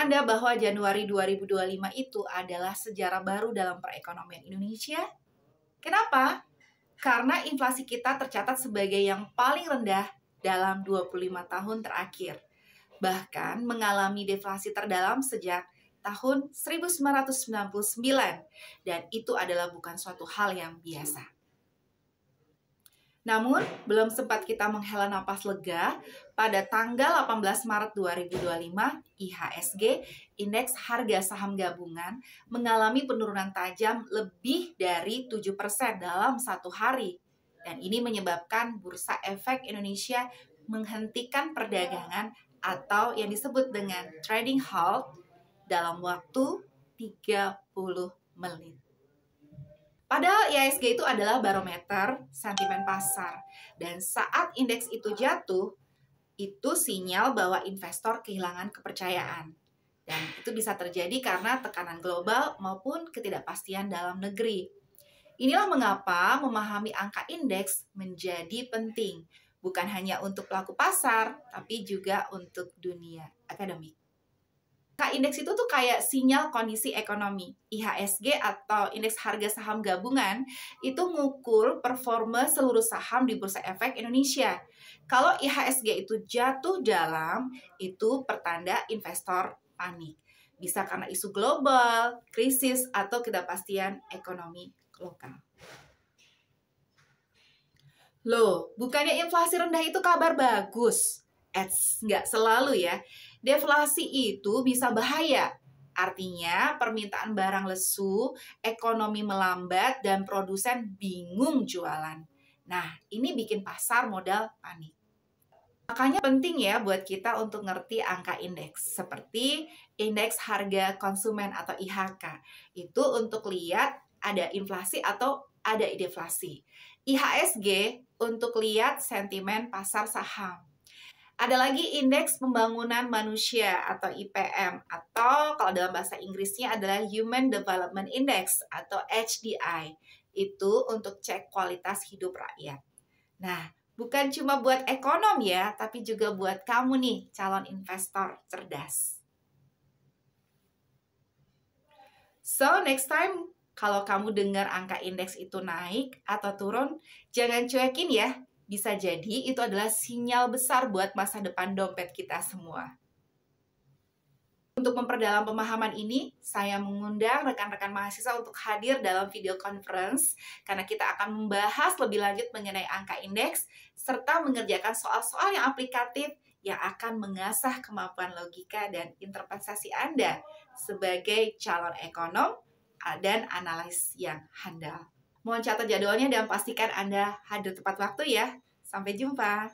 Anda bahwa Januari 2025 itu adalah sejarah baru dalam perekonomian Indonesia? Kenapa? Karena inflasi kita tercatat sebagai yang paling rendah dalam 25 tahun terakhir. Bahkan mengalami deflasi terdalam sejak tahun 1999, dan itu adalah bukan suatu hal yang biasa. Namun, belum sempat kita menghela napas lega, pada tanggal 18 Maret 2025, IHSG, Indeks Harga Saham Gabungan, mengalami penurunan tajam lebih dari 7% dalam satu hari. Dan ini menyebabkan Bursa Efek Indonesia menghentikan perdagangan atau yang disebut dengan trading halt dalam waktu 30 menit. Padahal IHSG itu adalah barometer sentimen pasar. Dan saat indeks itu jatuh, itu sinyal bahwa investor kehilangan kepercayaan. Dan itu bisa terjadi karena tekanan global maupun ketidakpastian dalam negeri. Inilah mengapa memahami angka indeks menjadi penting. Bukan hanya untuk pelaku pasar, tapi juga untuk dunia akademik. Angka indeks itu tuh kayak sinyal kondisi ekonomi. IHSG atau Indeks Harga Saham Gabungan itu mengukur performa seluruh saham di Bursa Efek Indonesia. Kalau IHSG itu jatuh dalam, itu pertanda investor panik. Bisa karena isu global, krisis, atau ketidakpastian ekonomi lokal. Loh, bukannya inflasi rendah itu kabar bagus? Nggak selalu ya. Deflasi itu bisa bahaya. Artinya permintaan barang lesu, ekonomi melambat, dan produsen bingung jualan. Nah, ini bikin pasar modal panik. Makanya penting ya buat kita untuk ngerti angka indeks, seperti Indeks Harga Konsumen atau IHK. Itu untuk lihat ada inflasi atau ada deflasi. IHSG untuk lihat sentimen pasar saham. Ada lagi Indeks Pembangunan Manusia atau IPM, atau kalau dalam bahasa Inggrisnya adalah Human Development Index atau HDI. Itu untuk cek kualitas hidup rakyat. Nah, bukan cuma buat ekonom ya, tapi juga buat kamu nih, calon investor cerdas. So, next time kalau kamu dengar angka indeks itu naik atau turun, jangan cuekin ya. Bisa jadi itu adalah sinyal besar buat masa depan dompet kita semua. Untuk memperdalam pemahaman ini, saya mengundang rekan-rekan mahasiswa untuk hadir dalam video conference karena kita akan membahas lebih lanjut mengenai angka indeks serta mengerjakan soal-soal yang aplikatif yang akan mengasah kemampuan logika dan interpretasi Anda sebagai calon ekonom dan analis yang handal. Mohon catat jadwalnya dan pastikan Anda hadir tepat waktu ya. Sampai jumpa.